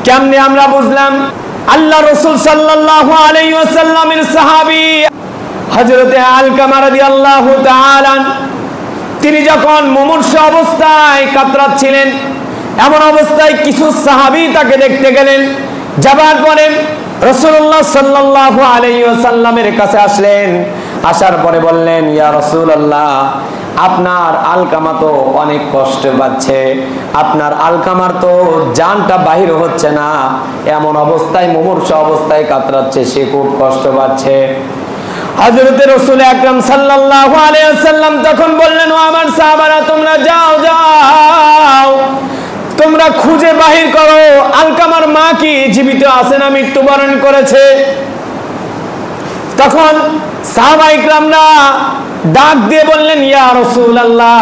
কেমনে আমরা বুঝলাম? আল্লাহ রাসূল সাল্লাল্লাহু আলাইহি ওয়াসাল্লামের সাহাবী হযরতে আলকামা রাদিয়াল্লাহু তাআলা তিনি যখন মুমূর্ষু অবস্থায় কাতরাচ্ছিলেন, এমন অবস্থায় কিছু সাহাবী তাকে দেখতে গেলেন। যাবার পরে রাসূলুল্লাহ সাল্লাল্লাহু আলাইহি ওয়াসাল্লামের কাছে আসলেন। আসার পরে বললেন, ইয়া রাসূলুল্লাহ, আপনার আলকামা তো অনেক কষ্ট পাচ্ছে, আপনার আলকামার তো জানটা বাহির হচ্ছে না, এমন অবস্থায় মুমূর্ষু অবস্থায় কাতরাচ্ছে, সে খুব কষ্ট পাচ্ছে। হযরতে রাসূল আকরাম সাল্লাল্লাহু আলাইহি ওয়াসাল্লাম তখন বললেন, ও আমার সাহাবারা, তোমরা যাও যাও, তোমরা খুঁজে বাহির করো আলকামার মা কি জীবিত আছে না মৃত্যুবরণ করেছে। তখন সাহাবায়ে কেরামরা ডাক দিয়ে বললেন, ইয়া রাসূলুল্লাহ,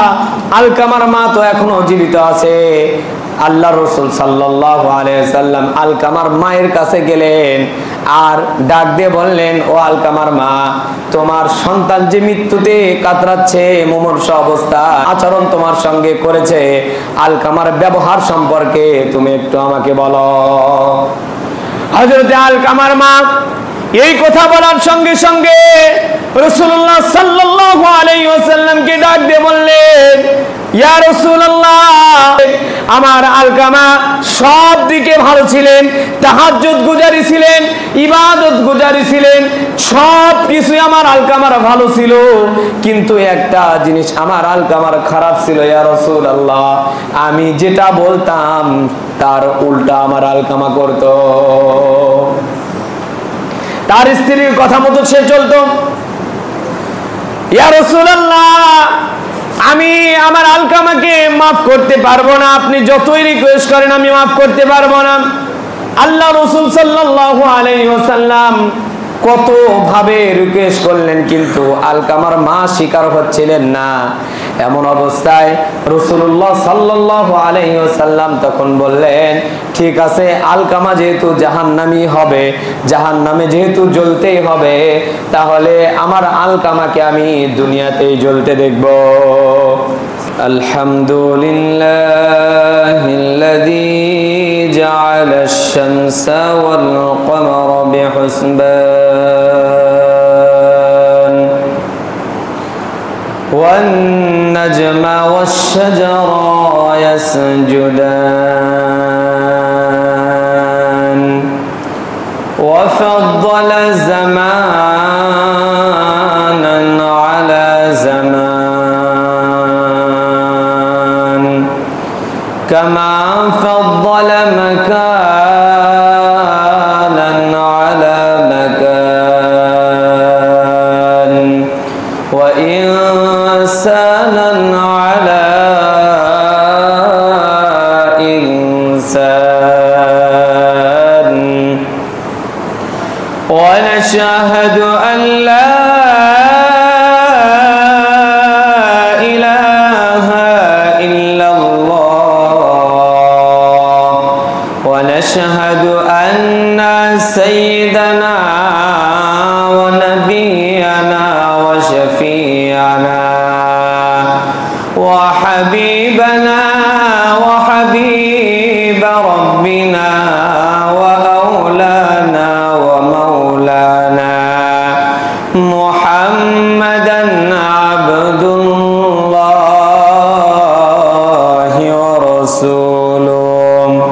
আলকামার মা তো এখনো জীবিত আছে। আল্লাহর রাসূল সাল্লাল্লাহু আলাইহি ওয়াসাল্লাম আলকামার মায়ের কাছে গেলেন আর ডাক দিয়ে বললেন, ও আলকামার মা, তোমার সন্তান যে মৃত্যুতে কাতরাচ্ছে, মুমূর্ষু অবস্থা, আচরণ তোমার সঙ্গে করেছে, আলকামার ব্যবহার সম্পর্কে তুমি একটু আমাকে বলো। হযরতে আলকামার মা এই কথা বলার সঙ্গে সঙ্গে রাসূলুল্লাহ সাল্লাল্লাহু আলাইহি ওয়াসাল্লামকে ডাক দিয়ে বললেন, ইয়া রাসূলুল্লাহ, আমার আলকামা সব দিকে ভালো ছিলেন, তাহাজ্জুদ গুজারি ছিলেন, ইবাদত গুজারি ছিলেন, সব কিছুই আমার আলকামার ভালো ছিল, কিন্তু একটা জিনিস আমার আলকামার খারাপ ছিল ইয়া রাসূলুল্লাহ, আমি যেটা বলতাম তার উল্টা আমার আলকামা করত। তার স্ত্রীর কথা মতো সে চলতো। ইয়া রাসূলুল্লাহ, আমি আমার আলকামাকে মাফ করতে পারবো না, আপনি যতই রিকোয়েস্ট করেন আমি মাফ করতে পারবো না। আল্লাহ রাসূল সাল্লাল্লাহু আলাইহি ওয়াসাল্লাম কত ভাবে রিকোয়েস্ট করলেন, কিন্তু আলকামার মা স্বীকার হচ্ছিলেন না। এমন অবস্থায় রাসূলুল্লাহ সাল্লাল্লাহু আলাইহি ওয়াসাল্লাম তখন বললেন, ঠিক আছে, আলকামা যেহেতু জাহান্নামী হবে, জাহান্নামে যেহেতু জ্বলতেই হবে, তাহলে আমার আলকামাকে আমি দুনিয়াতেই জ্বলতে দেখব। আলহামদুলিল্লাহিল্লাযী জাআলা আশ-শামসা ওয়াল কমারা বিহুসবান ওয়ান নাজমা ওয়াশ-শাজারা ইয়াসজুদান ওয়া ফাদ্দালা জামানান আলা জামান কামা ফাদ্দালা মাকানান আলা মাকান ওয়া ইনসানান আলা ইনসান ওয়া নাশহাদু আন লা ইলাহা ইল্লাল্লাহ ওয়া নাশহাদু আন্না সাইয়্যিদানা ওয়া নাবিয়ানা ওয়া শাফিয়ানা ওয়া হাবিবানা ওয়া হাবিবা রাব্বিনা ওয়া আওলানা ওয়া মাওলানা মুহাম্মাদান আবদুল্লাহি ওয়া রাসূলুহু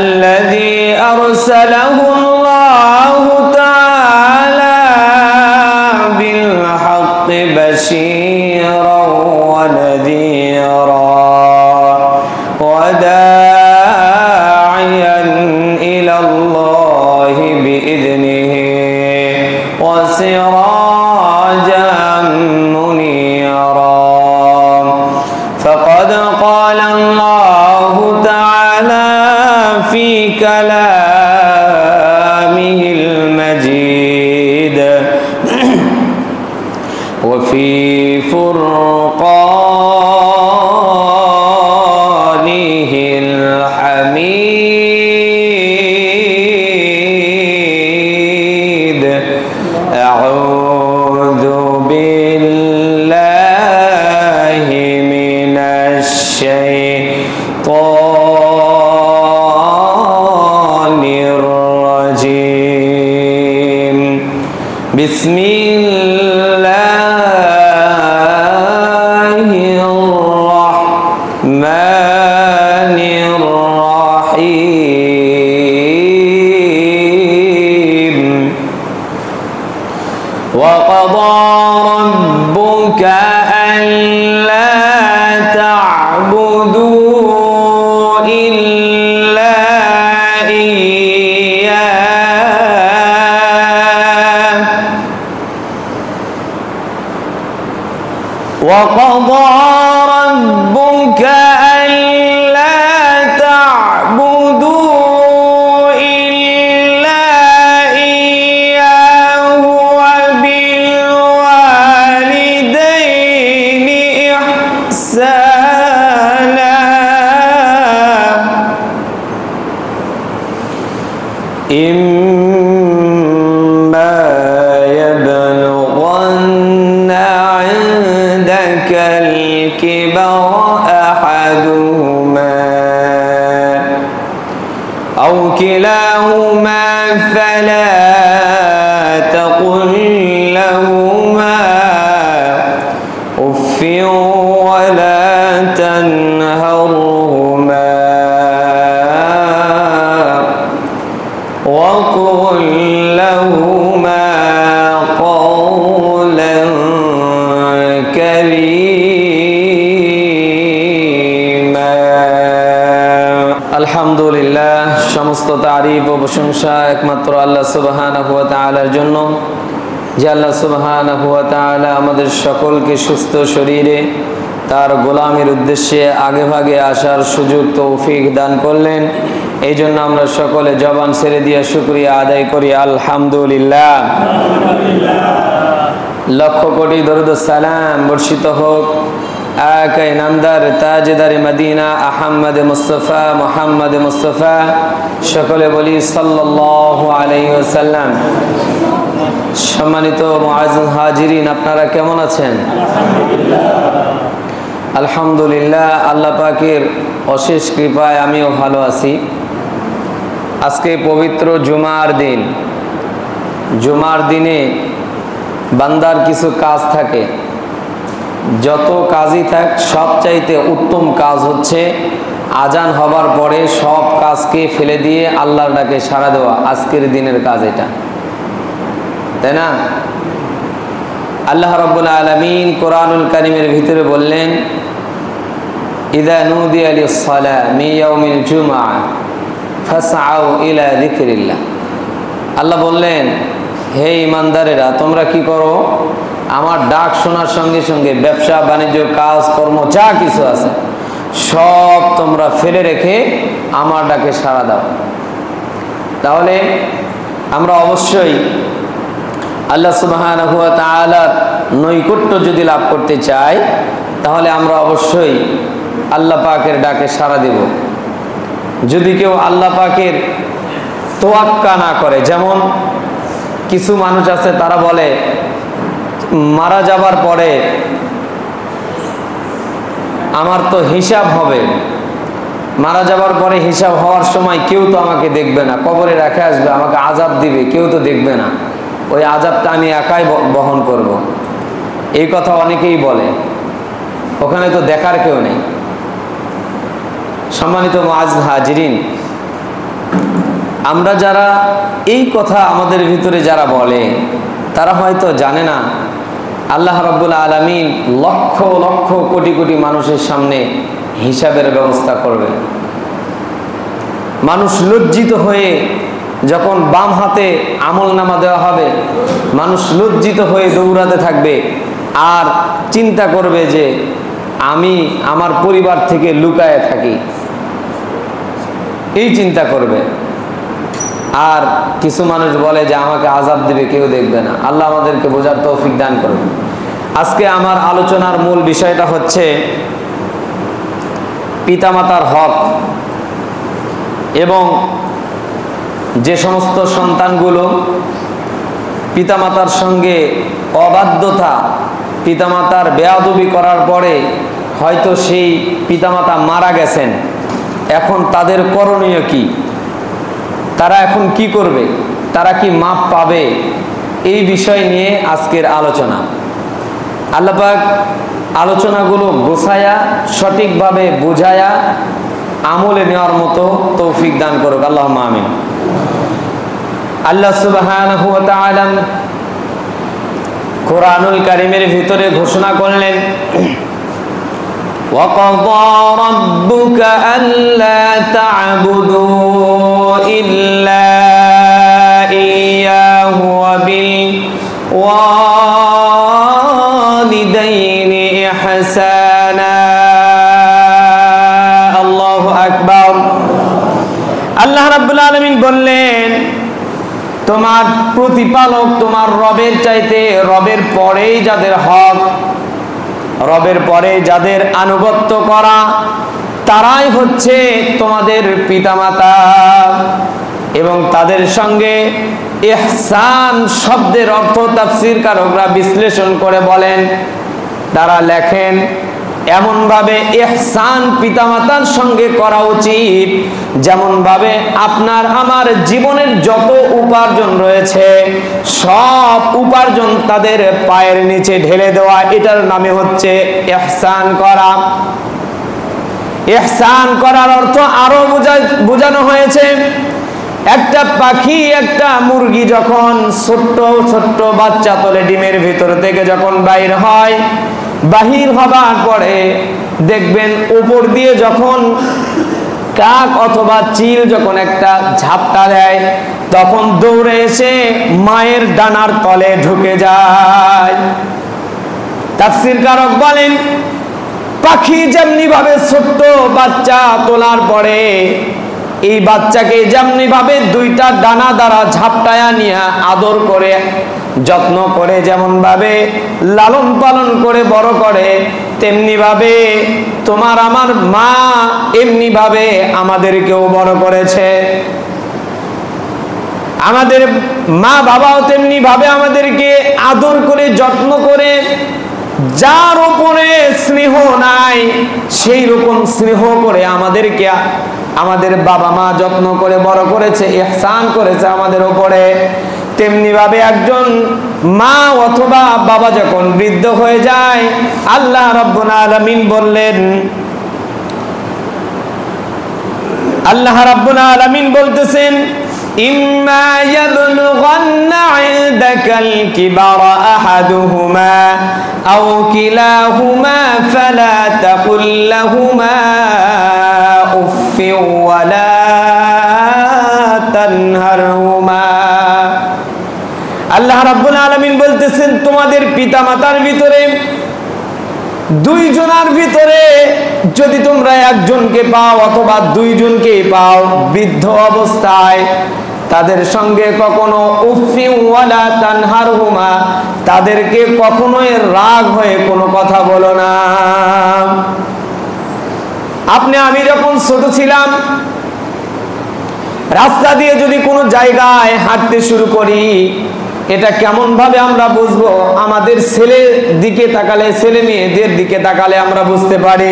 الذي أرسله الله تعالى بالحق بشيرا ونذيرا وداعيا إلى الله بإذنه وسراجا منيرا فقد قال الله تعالى في كلامه المجيد وفي فرقانه الحميد أعوذ بالله من الشيطان وقضى ربك ألا تعبدوا إلا إياه وبالوالدين إحسانا إما يبلغن عندك الكبر أحدهما أو كلاهما فلا تقل لهما أف ولا تنهرهما وقل لهما قولا كريما الحمد لله সমস্ত তারিফ ও প্রশংসা একমাত্র আল্লাহ সুবহানাহু ওয়া তাআলার জন্য, যে আল্লাহ সুবহানাহু ওয়া তাআলা আমাদের সকলকে সুস্থ শরীরে তার গোলামের উদ্দেশ্যে আগে ভাগে আসার সুযোগ তৌফিক দান করলেন। এই জন্য আমরা সকলে জবান ছেড়ে দিয়ে শুকরিয়া আদায় করি আলহামদুলিল্লাহ। লক্ষ কোটি দরুদ সালাম বর্ষিত হোক আকাই নামদার তাজদার মদিনা আহমদ মুস্তাফা মুহাম্মদ মুস্তাফা, সকলে বলি সাল্লাল্লাহু আলাইহি ওয়াসাল্লাম। সম্মানিত মুআজ্জিজ হাজিরিন, আপনারা কেমন আছেন? আলহামদুলিল্লাহ, আল্লাহ পাকের অশেষ কৃপায় আমিও ভালো আছি। আজকে পবিত্র জুমার দিন। জুমার দিনে বান্দার কিছু কাজ থাকে, যত কাজই থাক সবচাইতে উত্তম কাজ হচ্ছে আজান হবার পরে সব কাজকে ফেলে দিয়ে আল্লাহর ডাকে সাড়া দেওয়া। আজকের দিনের কাজ এটা, তাই না? আল্লাহ রাব্বুল আলামিন কোরআনুল কারীমের ভিতরে বললেন, ইযা নুদিয়া লিস-সালাহ মিন ইয়াউমিল জুমআহ ফাসআউ ইলা যিকরিল্লাহ। আল্লাহ বললেন, হে ঈমানদারেরা, তোমরা কি করো? আমার ডাক শোনার সঙ্গে সঙ্গে ব্যবসা বাণিজ্য কাজ কর্ম যা কিছু আছে সব তোমরা ফেলে রেখে আমার ডাকে সাড়া দাও। তাহলে আমরা অবশ্যই আল্লাহ সুবহানাহু ওয়া তাআলার নৈকট্য যদি লাভ করতে চাই, তাহলে আমরা অবশ্যই আল্লাহ পাকের ডাকে সাড়া দেব। যদি কেউ আল্লাহ পাকের তোয়াক্কা না করে, যেমন কিছু মানুষ আছে তারা বলে মারা যাবার পরে আমার তো হিসাব হবে, মারা যাবার পরে হিসাব হওয়ার সময় কেউ তো আমাকে দেখবে না, কবরে রেখে আসবে, আমাকে আযাব দিবে, কেউ তো দেখবে না, ওই আযাবটা আমি একাই বহন করব। এই কথা অনেকেই বলে, ওখানে তো দেখার কেউ নেই। সম্মানিত মুআজ্জিজ হাজিরিন, আমরা যারা এই কথা আমাদের ভিতরে যারা বলে, তারা হয়তো জানে না আল্লাহ রাব্বুল আলামিন লক্ষ লক্ষ কোটি কোটি মানুষের সামনে হিসাবের ব্যবস্থা করবেন। মানুষ লজ্জিত হয়ে যখন বাম হাতে আমলনামা দেওয়া হবে, মানুষ লজ্জিত হয়ে দৌড়াতে থাকবে আর চিন্তা করবে যে আমি আমার পরিবার থেকে লুকায়ে থাকি, এই চিন্তা করবে। আর কিছু মানুষ বলে যে আমাকে আযাব দিবে, কেউ দেখবে না। আল্লাহ আমাদেরকে বোঝার তৌফিক দান করুন। আজকে আমার আলোচনার মূল বিষয়টা হচ্ছে পিতামাতার হক, এবং যে সমস্ত সন্তানগুলো পিতামাতার সঙ্গে অবাধ্যতা, পিতামাতার বেয়াদবি করার পরে হয়তো সেই পিতামাতা মারা গেছেন, এখন তাদের করণীয় কি? তারা এখন কি করবে? তারা কি মাপ পাবে? এই বিষয় নিয়ে আজকের আলোচনা। আল্লাহ পাক আলোচনাগুলো গোছায়া সঠিকভাবে বুঝায়া আমলে নেওয়ার মতো তৌফিক দান করুক, আল্লাহুম্মা আমিন। আল্লাহ সুবহানাহু ওয়া তাআলা কোরআনুল কারীমের ভিতরে ঘোষণা করলেন, وَقَضَى رَبُّكَ أَلَّا تَعْبُدُوا إِلَّا إِيَّاهُ وَبِالْوَالِدَيْنِ إِحْسَانًا আল্লাহ রাব্বুল আলামিন বললেন, তোমার প্রতিপালক তোমার রবের চাইতে, রবের পরেই যাদের হক, রবের পরে যাদের আনুগত্য করা, তারাই হচ্ছে তোমাদের পিতামাতা। এবং তাদের সঙ্গে ইহসান শব্দের অর্থ তাফসীরকারকরা বিশ্লেষণ করে বলেন, তারা লেখেন এমন ভাবে ইহসান পিতামাতার সঙ্গে করা উচিত যেমন ভাবে আপনার আমার জীবনের যত উপার্জন রয়েছে সব উপার্জন তাদের পায়ের নিচে ঢেলে দেওয়া, এটার নামে হচ্ছে ইহসান করা। ইহসান করার অর্থ আরো বোঝানো হয়েছে, একটা পাখি, একটা মুরগি যখন ছোট্ট ছোট্ট বাচ্চা তোলে ডিমের ভিতর থেকে যখন বাইর হয়, বাহির হবার পরে দেখবেন উপর দিয়ে যখন কাক অথবা চিল যখন একটা ঝাপটা দেয়, তখন দৌড়ে এসে মায়ের ডানার তলে ঢুকে যায়। তাফসীরকারক বলেন, পাখি যেমনি ভাবে ছোট্ট বাচ্চা তোলার পরে এই বাচ্চাকে যেমনি ভাবে দুইটা ডানা দ্বারা ঝাপটায়া নিয়ে আদর করে যত্ন করে যেমন ভাবে লালন পালন করে বড় করে, তেমনি ভাবে তোমার আমার মা এমনি ভাবে আমাদেরকেও বড় করেছে। আমাদের মা বাবাও তেমনি ভাবে আমাদেরকে আদর করে যত্ন করে, যার উপরে স্নেহ নাই সেই রকম স্নেহ করে আমাদেরকে আমাদের বাবা মা যত্ন করে বড় করেছে, ইহসান করেছে আমাদের উপরে। তেমনি ভাবে একজন মা অথবা বাবা যখন বৃদ্ধ হয়ে যায়, আল্লাহ রাব্বুল আলামিন বললেন, আল্লাহ রাব্বুল আলামিন বলতেছেন, ইম্মা ইয়াবলুগান্না ইনদাকাল কিবারা আহাদুহুমা আও কিলাহুমা ফালা তাকুল লাহুমা উফফি ওয়ালা তানহারহুমা। আল্লাহ রাব্বুল আলামিন বলতেছেন, তোমাদের পিতামাতার ভিতরে দুইজনের ভিতরে যদি তোমরা একজনকে পাও অথবা দুইজনকে পাও বৃদ্ধ অবস্থায়, তাদের সঙ্গে কখনো উফফি ওয়ালা তানহারহুমা, তাদেরকে কখনোই রাগ হয়ে কোনো কথা বলো না। আপনি আমি যখন ছোট ছিলাম, রাস্তা দিয়ে যদি কোনো জায়গায় হাঁটতে শুরু করি, এটা কেমন ভাবে আমরা বুঝবো? আমাদের ছেলের দিকে তাকালে, ছেলে মেয়েদের দিকে তাকালে আমরা বুঝতে পারি।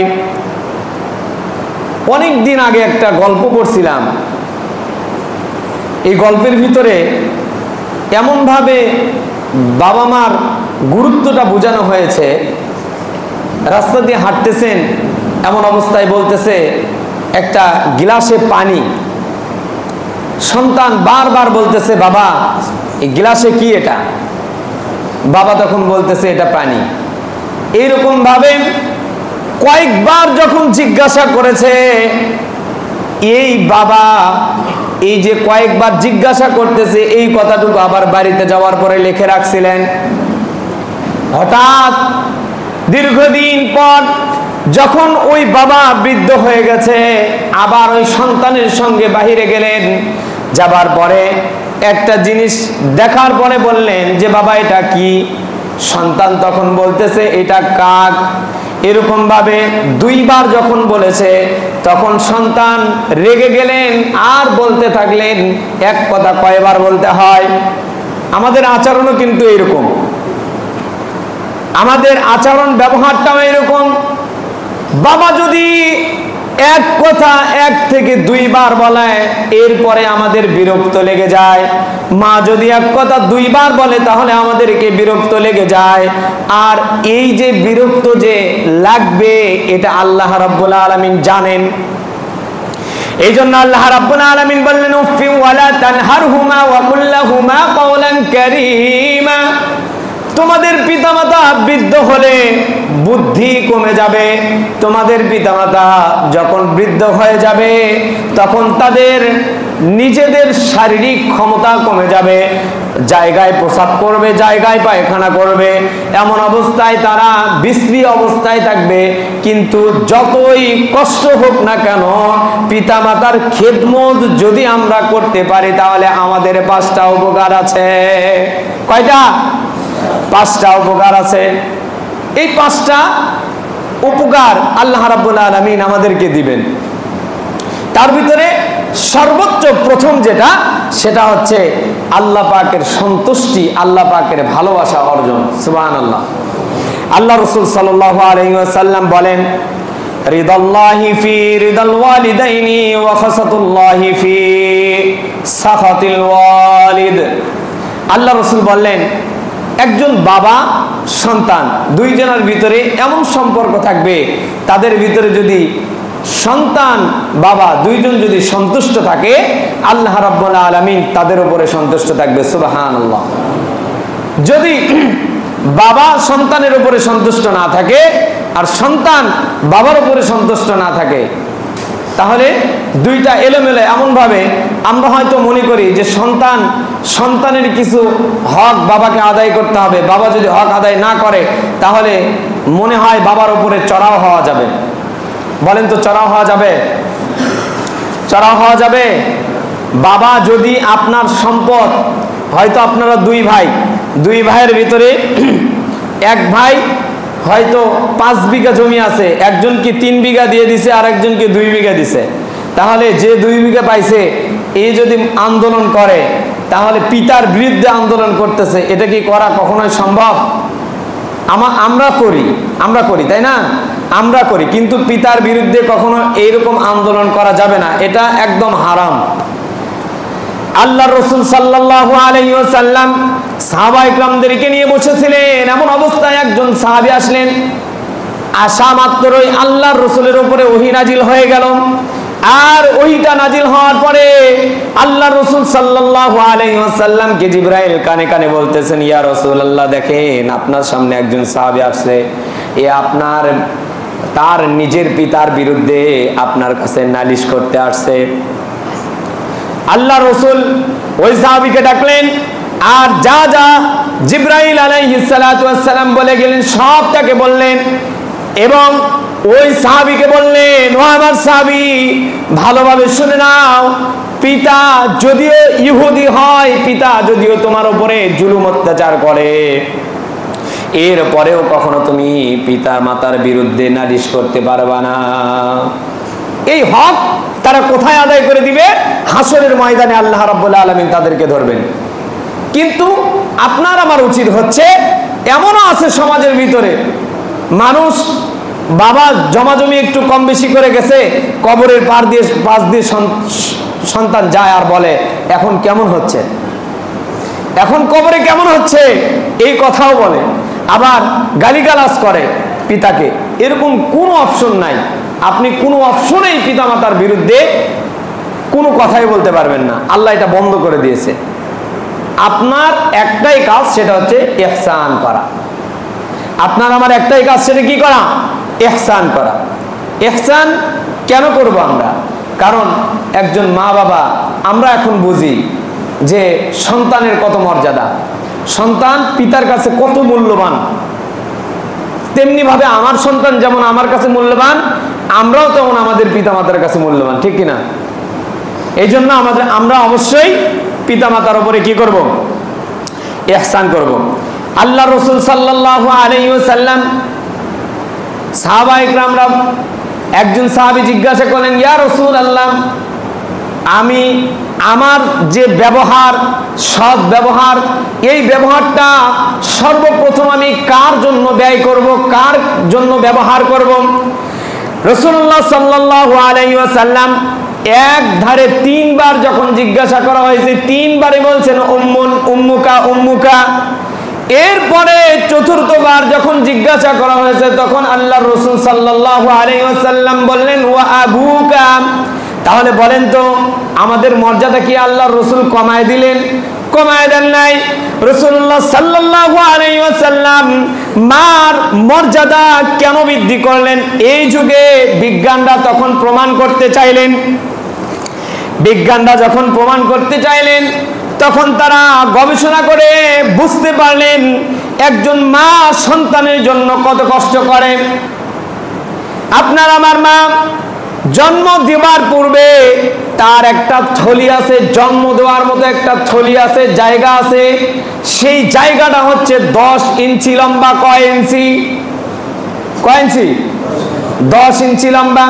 অনেক দিন আগে একটা গল্প পড়ছিলাম, এই গল্পের ভিতরে এমন ভাবে বাবা মার গুরুত্বটা বোঝানো হয়েছে। রাস্তা দিয়ে হাঁটতেছেন, এমন অবস্থায় বলতেছে একটা গ্লাসে পানি, সন্তান বারবার বলতেছে, বাবা এই গ্লাসে কি এটা? বাবা তখন বলতেছে এটা পানি। এইরকম ভাবে কয়েকবার যখন জিজ্ঞাসা করেছে, এই বাবা এই যে কয়েকবার জিজ্ঞাসা করতেছে, এই কথাটুকু আবার বাড়িতে যাওয়ার পরে লিখে রাখছিলেন। হঠাৎ দীর্ঘদিন পর যখন ওই বাবা বৃদ্ধ হয়ে গেছে, আবার ওই সন্তানের সঙ্গে বাহিরে গেলেন। যাবার পরে একটা জিনিস দেখার পরে বললেন যে বাবা এটা কি? সন্তান তখন বলতেছে এটা কাক। এরকম ভাবে দুইবার যখন বলেছে, তখন সন্তান রেগে গেলেন আর বলতে থাকলেন, এক কথা কয়বার বলতে হয়? আমাদের আচরণও কিন্তু এরকম, আমাদের আচরণ ব্যবহারটাও এরকম। বাবা যদি এক কথা এক থেকে দুইবার বলে, এরপরে আমাদের বিরক্ত লেগে যায়। মা যদি এক কথা দুইবার বলে, তাহলে আমাদেরকে বিরক্ত লেগে যায়। আর এই যে বিরক্ত যে লাগবে, এটা আল্লাহ রাব্বুল আলামিন জানেন। এই জন্য আল্লাহ রাব্বুল আলামিন বললেন, উফফি ওয়ালা তানহারহুমা ওয়া কুল লাহুমা কাওলান কারীমা। তোমাদের পিতামাতা বৃদ্ধ হলে বুদ্ধি কমে যাবে। তোমাদের পিতামাতা যখন বৃদ্ধ হয়ে যাবে তখন তাদের নিজেদের শারীরিক ক্ষমতা কমে যাবে, জায়গায় প্রস্রাব করবে, জায়গায় পায়খানা করবে, এমন অবস্থায় তারা বিশ্রী অবস্থায় থাকবে। কিন্তু যতই কষ্ট হোক না কেন পিতামাতার খেদমত যদি আমরা করতে পারি তাহলে আমাদের 5টা উপকার আছে। কয়টা? 5টা উপকার আছে। এই 5টা উপকার আল্লাহ রাব্বুল আলামিন আমাদেরকে দিবেন। তার ভিতরে সর্বোচ্চ প্রথম যেটা, সেটা হচ্ছে আল্লাহ পাকের সন্তুষ্টি, আল্লাহ পাকের ভালোবাসা অর্জন। সুবহানাল্লাহ। আল্লাহ রাসূল সাল্লাল্লাহু আলাইহি ওয়াসাল্লাম বলেন, রিদাল্লাহি ফি রিদাল ওয়ালিদাইনি ওয়া খাসাতুল্লাহি ফি সাখাতিল ওয়ালিদ। আল্লাহ রাসূল বললেন, একজন বাবা সন্তান দুইজনের ভিতরে এমন সম্পর্ক থাকবে, তাদের ভিতরে যদি সন্তান বাবা দুইজন যদি সন্তুষ্ট থাকে আল্লাহ রাব্বুল আলামিন তাদের উপরে সন্তুষ্ট থাকবে। সুবহানাল্লাহ। যদি বাবা সন্তানের উপরে সন্তুষ্ট না থাকে আর সন্তান বাবার উপরে সন্তুষ্ট না থাকে তাহলে দুইটা এলোমেলো এমন ভাবে আমরা হয়তো মনে করি যে সন্তানের কিছু হক বাবাকে আদায় করতে হবে, বাবা যদি হক আদায় না করে তাহলে মনে হয় বাবার উপরে চড়াও হওয়া যাবে। বলেন তো চড়াও হওয়া যাবে? চড়াও হওয়া যাবে? বাবা যদি আপনার সম্পদ, হয়তো আপনারা দুই ভাইয়ের ভিতরে এক ভাই হয়তো 5 বিঘা জমি আছে, একজনকে 3 বিঘা দিয়ে দিছে আর একজনকে 2 বিঘা দিছে, তাহলে যে 2 বিঘা পাইছে এই যদি আন্দোলন করে তাহলে পিতার বিরুদ্ধে আন্দোলন করতেছে, এটা কি করা কখনোই সম্ভব? আমরা করি তাই না? আমরা করি, কিন্তু পিতার বিরুদ্ধে কখনো এইরকম আন্দোলন করা যাবে না, এটা একদম হারাম। আল্লাহ রাসূল সাল্লাল্লাহু আলাইহি ওয়াসাল্লাম সাহাবায়ে কেরামদেরকে নিয়ে বসেছিলেন, এমন অবস্থায় একজন সাহাবী আসলেন। আসা মাত্রই আল্লাহর রাসূলের উপরে ওহী নাজিল হয়ে গেল। আর ওইটা নাজিল হওয়ার পরে আল্লাহ রাসূল সাল্লাল্লাহু আলাইহি ওয়াসাল্লামকে জিবরাইল কানে কানে বলতেছেন, ইয়া রাসূলুল্লাহ, দেখেন আপনার সামনে একজন সাহাবী আসছে, এ তার নিজের পিতার বিরুদ্ধে আপনার কাছে নালিশ করতে আসছে। আল্লাহ রাসূল ওই সাহাবীকে ডাকলেন আর যা যা জিবরাইল আলাইহিস সালাতু ওয়াস সালাম বলে গেলেন সব তাকে বললেন এবং ওই সাহাবীকে বললেন, ও আমার সাহাবী, ভালোভাবে শুনে নাও, পিতা যদিও ইহুদি হয়, পিতা যদিও তোমার উপরে জুলুম অত্যাচার করে, এরপরেও কখনো তুমি পিতা মাতার বিরুদ্ধে নালিশ করতে পারবা না। এই হক তারা কোথায় আদায় করে দিবে? হাসরের ময়দানে আল্লাহ রাব্বুল আলামিন তাদেরকে ধরবেন। কিন্তু আপনার আমার উচিত হচ্ছে, এমনও আছে সমাজের ভিতরে মানুষ বাবা জমাজমি একটু কম বেশি করে গেছে, কবরের পাশ দিয়ে সন্তান যায় আর বলে, এখন কেমন হচ্ছে, এখন কবরে কেমন হচ্ছে, এই কথাও বলে, আবার গালিগালাজ করে পিতাকে। এরকম কোনো অপশন নাই, আপনি কোনো অপশনেই পিতামাতার বিরুদ্ধে কোনো কথাই বলতে পারবেন না, আল্লাহ এটা বন্ধ করে দিয়েছে। আপনার একটাই কাজ, সেটা হচ্ছে ইহসান করা। আপনার আমার একটাই কাজ, সেটা কি করা? ইহসান করা। ইহসান কেন করব আমরা? কারণ একজন মা বাবা, আমরা এখন বুঝি যে সন্তানের কত মর্যাদা, সন্তান পিতার কাছে কত মূল্যবান, তেমনি ভাবে আমার সন্তান যেমন আমার কাছে মূল্যবান, আমরাও তেমন আমাদের পিতামাতার কাছে মূল্যবান, ঠিক কিনা? এই জন্য আমরা অবশ্যই পিতামাতার উপরে কি করব? ইহসান করব। আল্লাহ রাসূল সাল্লাল্লাহু আলাইহি ওয়াসাল্লাম সাহাবায়ে কেরামরা, একজন সাহাবী জিজ্ঞাসা করলেন, ইয়া রাসূলুল্লাহ, আমি আমার যে ব্যবহার, সৎ ব্যবহার, এই ব্যবহারটা সর্বপ্রথম আমি কার জন্য ব্যয় করব, কার জন্য ব্যবহার করব? রাসূলুল্লাহ সাল্লাল্লাহু আলাইহি ওয়াসাল্লাম এক ধারে 3 বার যখন জিজ্ঞাসা করা হয়েছে, 3 বারই বলছেন উম্মুকা উম্মুকা। এরপরে 4র্থবার যখন জিজ্ঞাসা করা হয়েছে তখন আল্লাহর রাসূল সাল্লাল্লাহু আলাইহি ওয়াসাল্লাম বললেন, ওয়া আবুকা। তাহলে বলেন তো আমাদের মর্যাদা কি আল্লাহর রাসূল কমায় দিলেন? কমায় দেন নাই। রাসূলুল্লাহ সাল্লাল্লাহু আলাইহি ওয়াসাল্লাম মার মর্যাদা কেন বৃদ্ধি করলেন? এই যুগে বিজ্ঞানরা তখন প্রমাণ করতে চাইলেন, বিজ্ঞানরা যখন প্রমাণ করতে চাইলেন তখন তারা গবেষণা করে বুঝতে পারলেন একজন মা সন্তানের জন্য কত কষ্ট করে। আপনার আমার মা জন্ম দেওয়ার পূর্বে তার একটা থলি আছে, জন্ম দেওয়ার মতো একটা থলি আছে, জায়গা আছে। সেই জায়গাটা হচ্ছে 10 ইঞ্চি লম্বা। কয় ইঞ্চি? 10 ইঞ্চি লম্বা।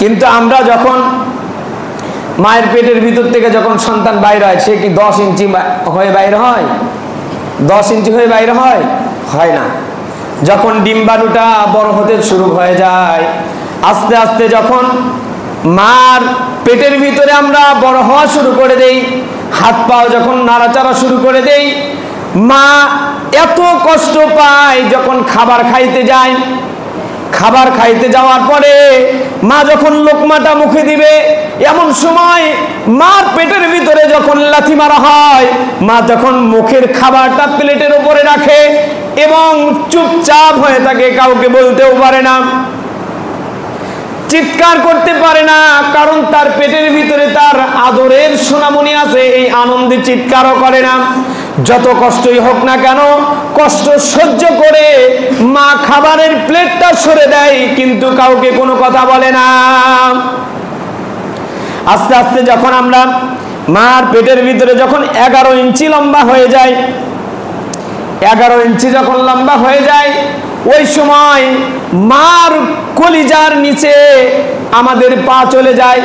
কিন্তু আমরা যখন মায়ের পেটের ভিতর থেকে যখন সন্তান বাইরে হয়, সে কি 10 ইঞ্চি হয়ে বাইরে হয়? 10 ইঞ্চি হয়ে বাইরে হয়? হয় না। যখন ডিম্বাণুটা বড় হতে শুরু হয়ে যায়, আস্তে আস্তে যখন মার পেটের ভিতরে আমরা বড় হওয়া শুরু করে দেই, হাত পাও যখন নাড়াচাড়া শুরু করে দেই, মা এত কষ্ট পায় যখন খাবার খাইতে যায়। খাবার খাইতে যাওয়ার পরে মা যখন লোকমাটা মুখে দিবে, এমন সময় মার পেটের ভিতরে যখন লাথি মারা হয়, মা যখন মুখের খাবারটা প্লেটের উপরে রাখে এবং চুপচাপ হয়ে থাকে, কাউকে বলতেও পারে না, চিৎকার করতে পারে না, কারণ তার পেটের ভিতরে তার আদরের সোনামণি আছে। এই আনন্দে চিৎকারও করে না। যত কষ্টই হোক না কেন কষ্ট সহ্য করে মা খাবারের প্লেটটা সরে দেয়, কিন্তু কাউকে কোনো কথা বলে না। আস্তে আস্তে যখন আমরা মার পেটের ভিতরে যখন 11 ইঞ্চি লম্বা হয়ে যায়, 11 ইঞ্চি যখন লম্বা হয়ে যায়, ওই সময় মার কলিজার নিচে আমাদের পা চলে যায়।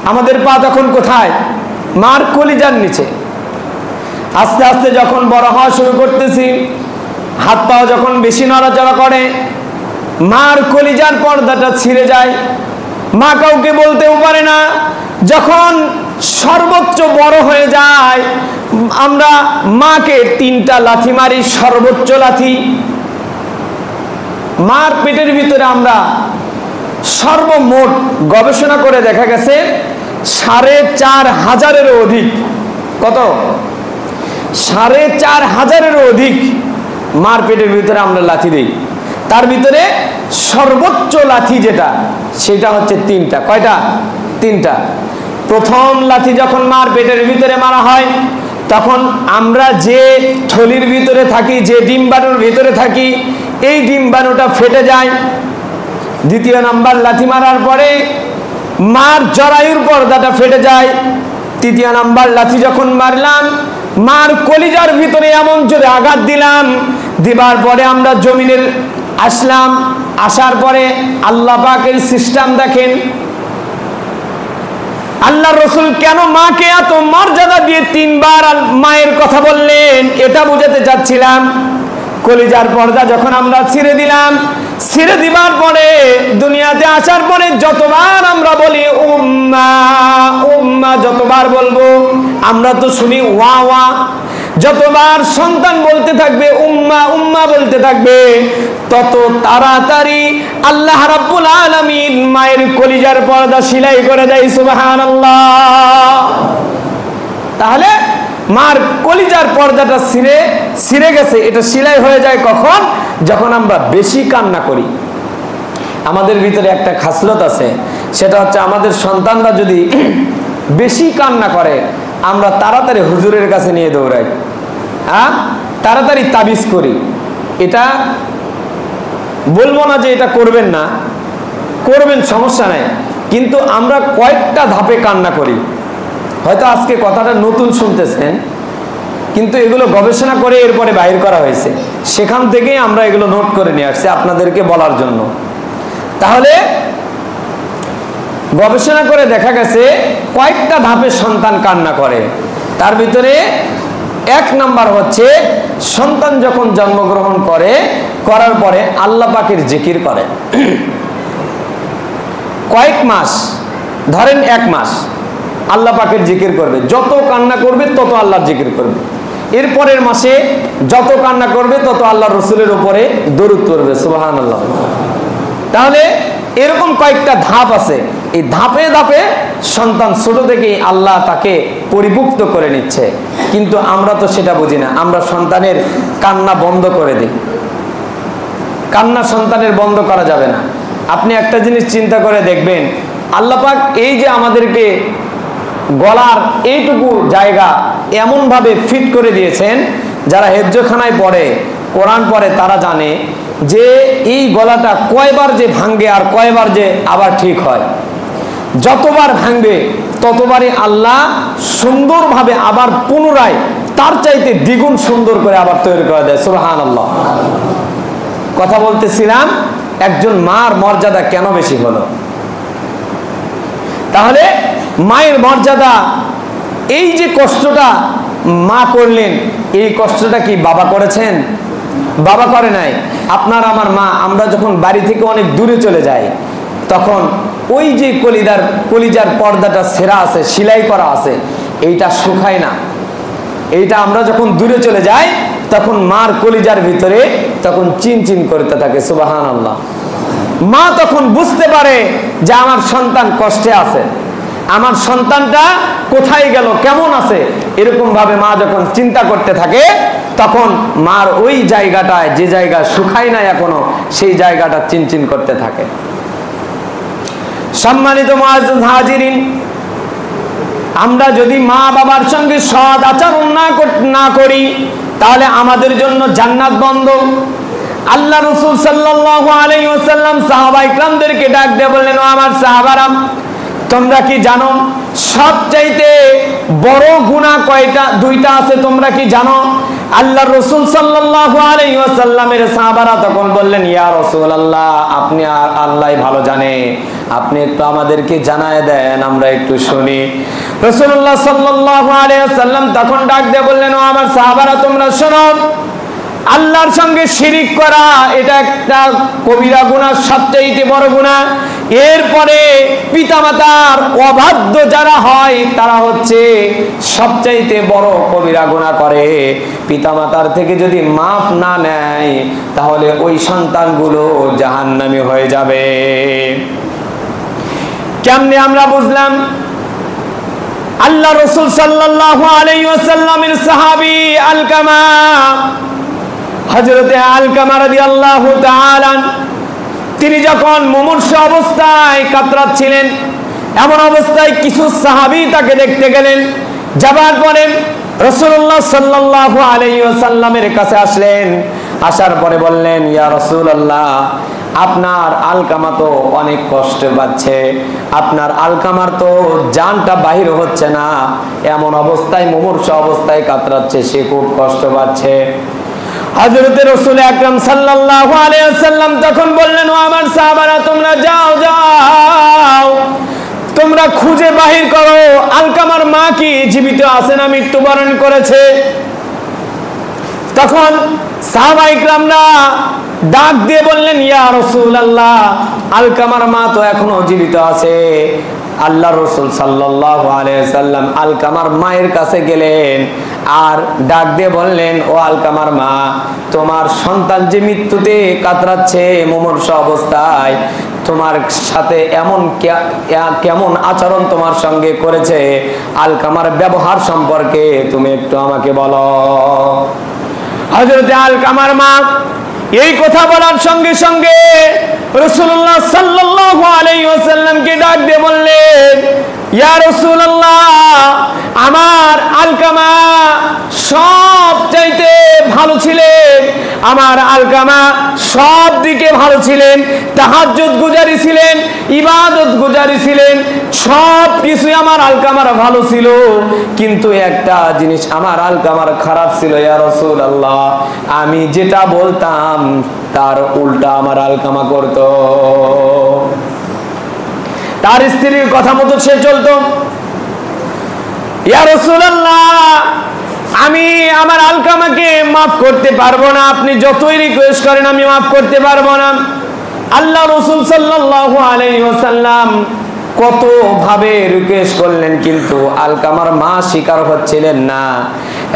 আমাদের পা তখন কোথায়? মার কলিজার নিচে। আস্তে আস্তে যখন বড় হওয়া শুরু করতেছি, হাত পা যখন বেশি নড়াচড়া করে, মার কলিজার পর্দাটা ছিঁড়ে যায়। মা কাউকে বলতেও পারে না। যখন সর্বোচ্চ বড় হয়ে যায়, আমরা মাকে 3টা লাথি মারি, সর্বোচ্চ লাথি। মার পেটের ভিতরে আমরা সর্বমোট গবেষণা করে দেখা গেছে 4500-এরও অধিক। কত? 4500-এরও অধিক মার পেটের ভিতরে আমরা লাথি দিই। তার ভিতরে সর্বোচ্চ লাথি যেটা, সেটা হচ্ছে 3টা। কয়টা? 3টা। প্রথম লাথি যখন মার পেটের ভিতরে মারা হয়, তখন আমরা যে থলির ভিতরে থাকি, যে ডিম্বাণুর ভিতরে থাকি, এই ডিম্বাণুটা ফেটে যায়। দ্বিতীয় নাম্বার লাথি মারার পরে মার জরায়ুর পর্দাটা ফেটে যায়। তৃতীয় নাম্বার লাথি যখন মারলাম, মার কলিজার ভিতরে এমন জোরে আঘাত দিলাম, দিবার পরে আমরা জমিনের আসলাম। আসার পরে আল্লাহ পাকের সিস্টেম দেখেন। আল্লাহ রসুল কেন মাকে এত মর্যাদা দিয়ে 3বার মায়ের কথা বললেন, এটা বুঝাতে চাচ্ছিলাম। কলিজার পর্দা যখন আমরা ছিঁড়ে দিলাম, ছিঁড়ে দিবার পরে দুনিয়াতে আসার পরে যতবার আমরা বলি উম্মা উম্মা, যতবার বলবো আমরা তো শুনি ওয়া ওয়া। যতবার সন্তান বলতে থাকবে উম্মা উম্মা বলতে থাকবে, তত তাড়াতাড়ি আল্লাহ রাব্বুল আলামিন মায়ের কলিজার পর্দা সেলাই করে দেয়। সুবহানাল্লাহ। তাহলে মার কলিজার পর্দাটা ছিঁড়ে গেছে, এটা সেলাই হয়ে যায় কখন? যখন আমরা বেশি কান্না করি। আমাদের ভিতরে একটা খাসলত আছে, সেটা হচ্ছে আমাদের সন্তানরা যদি বেশি কান্না করে, আমরা তাড়াতাড়ি হুজুরের কাছে নিয়ে দৌড়াই, হ্যাঁ, তাড়াতাড়ি তাবিজ করি। এটা বলবো না যে এটা করবেন না, করবেন, সমস্যা নাই, কিন্তু আমরা কয়েকটা ধাপে কান্না করি। হয়তো আজকে কথাটা নতুন শুনতেছেন, কিন্তু এগুলো গবেষণা করে এরপরে বাইর করা হয়েছে, সেখান থেকেই আমরা এগুলো নোট করে নিয়ে আসছি আপনাদেরকে বলার জন্য। তাহলে গবেষণা করে দেখা গেছে কয়েকটা ধাপে সন্তান কান্না করে। তার ভিতরে 1 নাম্বার হচ্ছে সন্তান যখন জন্মগ্রহণ করে, করার পরে আল্লাহ পাকের জিকির করে। কয়েক মাস, ধরেন 1 মাস আল্লাহ পাকের জিকির করবে। যত কান্না করবে তত আল্লাহর জিকির করবে। এরপরের মাসে যত কান্না করবে তত আল্লাহ রসুলের উপরে দরুদ করবে। সুবহানাল্লাহ। তাহলে এরকম কয়েকটা ধাপ আছে। এই ধাপে ধাপে সন্তান ছোট থেকেই আল্লাহ তাকে পরিপুক্ত করে নিচ্ছে, কিন্তু আমরা তো সেটা বুঝি না। আমরা সন্তানের কান্না বন্ধ করে দিই। কান্না সন্তানের বন্ধ করা যাবে না। আপনি একটা জিনিস চিন্তা করে দেখবেন, আল্লাহ পাক এই যে আমাদেরকে গলার এইটুকু জায়গা এমন ভাবে ফিট করে দিয়েছেন, যারা হেফজখানায় পড়ে, কোরআন পড়ে, তারা জানে যে এই গলাটা কয়বার যে ভাঙবে আর কয়বার যে আবার ঠিক হয়। যতবার ভাঙবে ততবারই আল্লাহ সুন্দরভাবে আবার পুনরায় তার চাইতে দ্বিগুণ সুন্দর করে আবার তৈরি করে দেয়। সুবহানাল্লাহ। কথা বলতেছিলাম, একজন মার মর্যাদা কেন বেশি হলো? তাহলে মায়ের মর্যাদা, এই যে কষ্টটা মা করলেন, এই কষ্টটা কি বাবা করেছেন? বাবা করে নাই। আপনার আমার মা, আমরা যখন বাড়ি থেকে অনেক দূরে চলে যাই, তখন ওই যে কলিজার পর্দাটা ছেঁড়া আছে, সেলাই করা আছে, এইটা শুকায় না। এইটা আমরা যখন দূরে চলে যাই, তখন মার কলিজার ভিতরে তখন চিনচিন করতে থাকে। সুবহানাল্লাহ। মা তখন বুঝতে পারে যে আমার সন্তান কষ্টে আছে, আমার সন্তানটা কোথায় গেল, কেমন আছে। এরকম ভাবে মা যখন চিন্তা করতে থাকে, তখন মার ওই জায়গাটায়, যে জায়গা শুকায় না এখনো, সেই জায়গাটা চিনচিন করতে থাকে। সম্মানিত মুআজ্জাজ হাজিরিন, আমরা যদি মা বাবার সঙ্গে সৎ আচরণ না করি, তাহলে আমাদের জন্য জান্নাত বন্ধ। আল্লাহ রাসূল সাল্লাল্লাহু আলাইহি ওয়াসাল্লাম সাহাবায়ে কিরামদেরকে ডাক দিয়ে বললেন, ও আমার সাহাবারা, তোমরা কি জানো সবচাইতে বড় গুনাহ কয়টা? দুইটা আছে, তোমরা কি জানো? আল্লাহ রাসূল সাল্লাল্লাহু আলাইহি ওয়াসাল্লামের সাহাবারা তখন বললেন, ইয়া রাসূলুল্লাহ, আপনি আর আল্লাহই ভালো জানে, আপনি একটু আমাদেরকে জানায় দেন, আমরা একটু শুনি। রাসূলুল্লাহ সাল্লাল্লাহু আলাইহি ওয়াসাল্লাম তখন ডাক দিয়ে বললেন, ও আমার সাহাবারা, তোমরা শোনো, আল্লাহর সঙ্গে শিরিক করা এটা একটা কবিরা গুনাহ, সবচেয়ে বড় গুনাহ। এরপরে পিতামাতার অবাধ্য যারা হয়, তারা হচ্ছে সবচাইতে বড় কবিরা গুনাহ করে। পিতামাতার থেকে যদি মাফ না নেয়, তাহলে ওই সন্তানগুলো জাহান্নামী হয়ে যাবে। কেমনে আমরা বুঝলাম? আল্লাহ রাসূল সাল্লাল্লাহু আলাইহি ওয়াসাল্লামের সাহাবী আলকামা, হযরতে আলকামা রাদিয়াল্লাহু তাআলা, তিনি যখন মুমূর্ষ অবস্থায় কাতরাচ্ছিলেন, এমন অবস্থায় কিছু সাহাবী তাকে দেখতে গেলেন। যাবার পরে রাসূলুল্লাহ সাল্লাল্লাহু আলাইহি ওয়াসাল্লামের কাছে আসলেন। আসার পরে বললেন, ইয়া রাসূলুল্লাহ, আপনার আলকামা তো অনেক কষ্ট পাচ্ছে, আপনার আলকামার তো জানটা বাহির হচ্ছে না, এমন অবস্থায় মুমূর্ষ অবস্থায় কাতরাচ্ছে, সে খুব কষ্ট পাচ্ছে। হযরতে রাসূল আকরাম সাল্লাল্লাহু আলাইহি ওয়াসাল্লাম তখন বললেন, ও আমার সাহাবারা, তোমরা যাও, তোমরা খুঁজে বাহির করো আলকামার মা কি জীবিত আছে না মৃত্যুবরণ করেছে। তখন সাহাবায়ে কিরামরা ডাক দিয়ে বললেন, ইয়া রাসূলুল্লাহ, আলকামার মা তো এখনো জীবিত আছে। আল্লাহ রাসূল সাল্লাল্লাহু আলাইহি ওয়াসাল্লাম আলকামার মায়ের কাছে গেলেন আর ডাক দিয়ে বললেন, ও আলকামার মা, তোমার সন্তান যে মৃত্যুতে কাতরাচ্ছে মুমূর্ষ অবস্থায়, তোমার সাথে এমন কেমন আচরণ তোমার সঙ্গে করেছে, আলকামার ব্যবহার সম্পর্কে তুমি একটু আমাকে বলো। হযরতে আলকামার মা এই কথা বলার সঙ্গে সঙ্গে রাসূলুল্লাহ সাল্লাল্লাহু আলাইহি ওয়াসাল্লামকে ডাক দিয়ে বললেন, ইয়া রাসূলুল্লাহ, আমার আলকামা সব চাইতে ভালো ছিলেন, আমার আলকামা সব দিকে ভালো ছিলেন, তাহাজ্জুদ গুজারি ছিলেন, ইবাদত গুজারি ছিলেন, সব কিছুই আমার আলকামার ভালো ছিল, কিন্তু একটা জিনিস আমার আলকামার খারাপ ছিল ইয়া রাসূলুল্লাহ, আমি যেটা বলতাম তার উল্টা আমার আলকামা করত। তার স্ত্রীর কথা মতো সে চলতো। ইয়া রাসূলুল্লাহ, আমি আমার আলকামাকে মাফ করতে পারবো না, আপনি যতই রিকোয়েস্ট করেন আমি মাফ করতে পারবো না। আল্লাহ রাসূল সাল্লাল্লাহু আলাইহি ওয়াসাল্লাম কত ভাবে রিকোয়েস্ট করলেন, কিন্তু আলকামার মা স্বীকার হচ্ছিলেন না।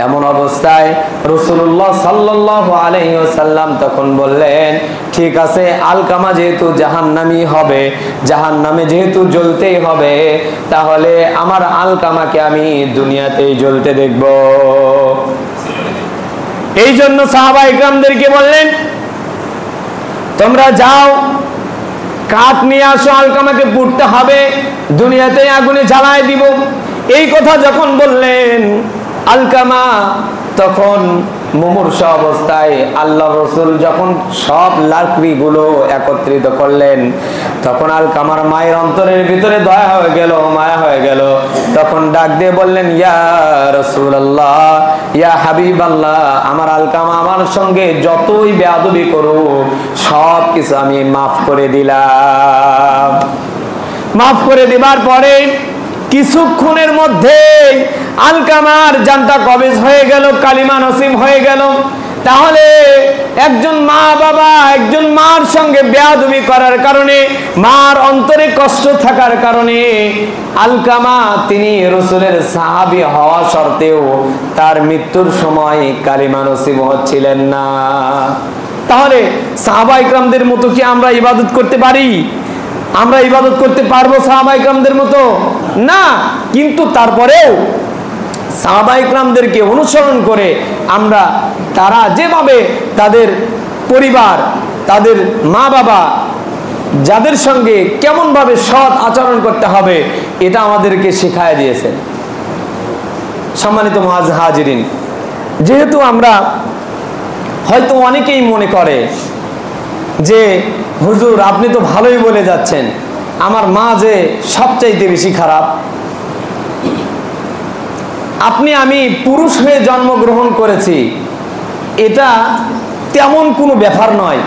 এমন অবস্থায় রাসূলুল্লাহ সাল্লাল্লাহু আলাইহি ওয়াসাল্লাম তখন বললেন, ঠিক আছে, আলকামা যেহেতু জাহান্নামী হবে, জাহান্নামে যেহেতু জ্বলতেই হবে, তাহলে আমার আলকামাকে আমি দুনিয়াতেই জ্বলতে দেখব। এই জন্য সাহাবায়ে কেরামদেরকে বললেন, তোমরা যাও, কাঠ নিয়ে আসো, আলকামাকে পুড়তে হবে, দুনিয়াতেই আগুনে জ্বালায় দিব। এই কথা যখন বললেন, আলকামা তখন মুমূর্ষু অবস্থায়, আল্লাহ রাসূল যখন সব লাকড়িগুলো একত্রিত করলেন, তখন আলকামার মায়ের অন্তরের ভিতরে দয়া হয়ে গেল, মায়া হয়ে গেল। তখন ডাক দিয়ে বললেন, ইয়া রাসূলুল্লাহ, ইয়া হাবিবাল্লাহ, আমার আলকামা আমার সঙ্গে যতই বেয়াদবি করুক সব কিছু আমি মাফ করে দিলাম। মাফ করে দিবার পরে কিছুক্ষণের মধ্যে আলকামার জানটা কবিজ হয়ে গেল, কালিমা নসিব হয়ে গেল। তাহলে একজন মা বাবা একজন মার সঙ্গে বেয়াদবি করার কারণে, মার অন্তরে কষ্ট থাকার কারণে আলকামা তিনি রাসূলের সাহাবী হওয়া সত্ত্বেও তার মৃত্যুর সময় কালিমা নসিব হচ্ছিলেন না। তাহলে সাহাবায়ে কেরামদের মতো কি আমরা ইবাদত করতে পারি? আমরা ইবাদত করতে পারবো সাহাবায়ে কেরামদের মতো? না। কিন্তু তারপরেও সাহাবায়ে কেরামদেরকে অনুসরণ করে আমরা, তারা যেভাবে তাদের পরিবার, তাদের মা বাবা, যাদের সঙ্গে কেমন ভাবে সৎ আচরণ করতে হবে, এটা আমাদেরকে শিখায় দিয়েছেন। সম্মানিত হাজিরিন, যেহেতু আমরা হয়তো অনেকেই মনে করে যে হুজুর আপনি তো ভালোই বলে যাচ্ছেন, আমার মা যে সবচাইতে বেশি খারাপ। আমি পুরুষ হয়ে জন্মগ্রহণ করেছি, এটা তেমন কোনো ব্যাপার নয়,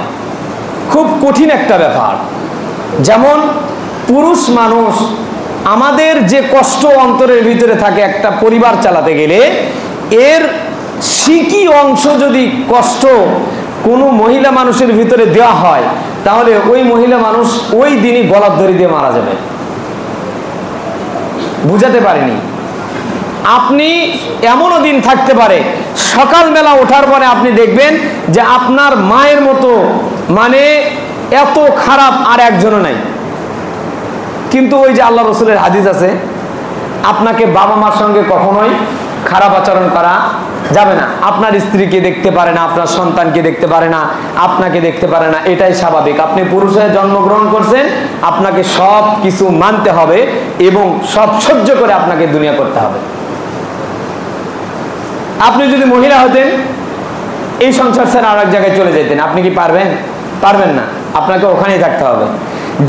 খুব কঠিন একটা ব্যাপার। যেমন পুরুষ মানুষ, আমাদের যে কষ্ট অন্তরের ভিতরে থাকে একটা পরিবার চালাতে গেলে, এর সিকি অংশ যদি কষ্ট কোনো মহিলা মানুষের ভিতরে দেওয়া হয়, তাহলে ওই মহিলা মানুষ ওই দিনই গলার দড়ি দিয়ে মারা যাবে। বুঝাতে পারিনি? আপনি এমনও দিন থাকতে পারে, সকালবেলা ওঠার পরে আপনি দেখবেন যে আপনার মায়ের মতো মানে এত খারাপ আর একজনও নাই। কিন্তু ওই যে আল্লাহ রাসূলের হাদিস আছে, আপনাকে বাবা মার সঙ্গে কখনোই খারাপ আচরণ করা যাবে না। আপনার স্ত্রীকে দেখতে পারে না, আপনার সন্তানকে দেখতে পারে না, আপনাকে দেখতে পারে না, এটাই স্বাভাবিক। আপনি পুরুষ হয়ে জন্মগ্রহণ করছেন, আপনাকে সব কিছু মানতে হবে এবং সব সহ্য করে আপনাকে দুনিয়া করতে হবে। আপনি যদি মহিলা হতেন, এই সংসার ছেড়ে আর এক জায়গায় চলে যেতেন, আপনি কি পারবেন? পারবেন না। আপনাকে ওখানেই থাকতে হবে,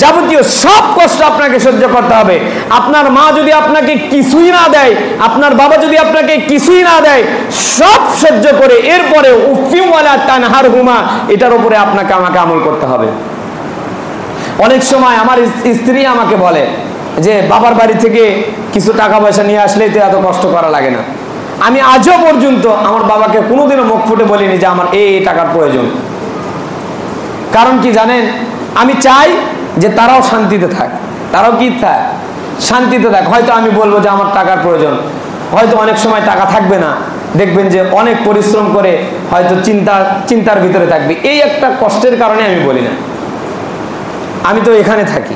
যাবতীয় সব কষ্ট আপনাকে সহ্য করতে হবে। আপনার মা যদি আপনাকে কিছুই না দেয়, আপনার বাবা যদি আপনাকে কিছুই না দেয়, সব সহ্য করে এরপরে উফি ওয়ালা তানহারহুমা, এটার উপরে আপনাকে আমাকে আমল করতে হবে। অনেক সময় আমার স্ত্রী আমাকে বলে যে বাবার বাড়ি থেকে কিছু টাকা পয়সা নিয়ে আসলেই তো এত কষ্ট করা লাগে না। আমি আজও পর্যন্ত আমার বাবাকে কোনোদিনও মুখ ফুটে বলিনি যে আমার এই টাকার প্রয়োজন। কারণ কি জানেন? আমি চাই যে তারাও শান্তিতে থাক, তারাও কি থাক, শান্তিতে থাক। হয়তো আমি বলবো যে আমার টাকার প্রয়োজন, হয়তো অনেক সময় টাকা থাকবে না, দেখবেন যে অনেক পরিশ্রম করে হয়তো চিন্তার ভিতরে থাকবে। এই একটা কষ্টের কারণে আমি বলি না, আমি তো এখানে থাকি।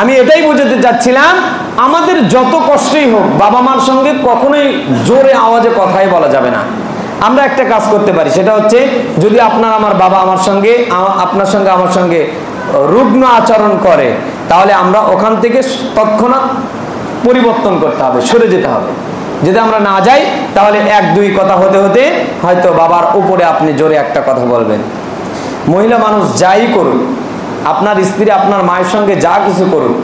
আমি এটাই বোঝাতে চাচ্ছিলাম, আমাদের যত কষ্টই হোক বাবা মার সঙ্গে কখনোই জোরে আওয়াজে কথাই বলা যাবে না। আমরা একটা কাজ করতে পারি, সেটা হচ্ছে যদি আমার বাবা আপনার সঙ্গে আমার সঙ্গে রুগ্ন আচরণ করে, তাহলে আমরা ওখান থেকে তৎক্ষণাৎ পরিবর্তন করতে হবে, সরে যেতে হবে। যদি আমরা না যাই, তাহলে এক দুই কথা হতে হতে হয়তো বাবার উপরে আপনি জোরে একটা কথা বলবেন। মহিলা মানুষ যাই করুক, আপনার স্ত্রী আপনার মায়ের সঙ্গে যা কিছু করুক,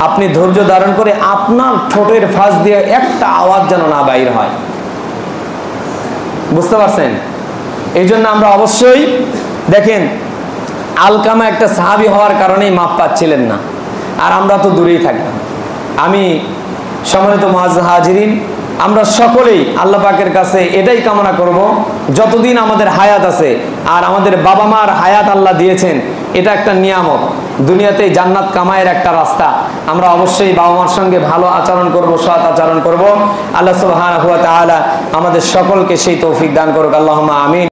আপনি ধৈর্য ধারণ করে আপনার ঠোঁটের ফাঁস দিয়ে একটা আওয়াজ যেন না বাইর হয়। বুঝতে পারছেন? এই জন্য আমরা অবশ্যই দেখেন, আলকামা একটা সাহাবী হওয়ার কারণেই মাপ পাচ্ছিলেন না, আর আমরা তো দূরেই থাকলাম। আমি সম্মানিত হাজিরিন, আমরা সকলেই আল্লাহ পাকের কাছে এটাই কামনা করব, যতদিন আমাদের হায়াত আছে আর আমাদের বাবা মার হায়াত আল্লাহ দিয়েছেন, এটা একটা নিয়ামত, দুনিয়াতে জান্নাত কামায়ের একটা রাস্তা। আমরা অবশ্যই বাবা মার সঙ্গে ভালো আচরণ করব, সৎ আচরণ করব। আল্লাহ সুবহানাহু ওয়া তাআলা আমাদের সকলকে সেই তৌফিক দান করুক। আল্লাহুম্মা আমিন।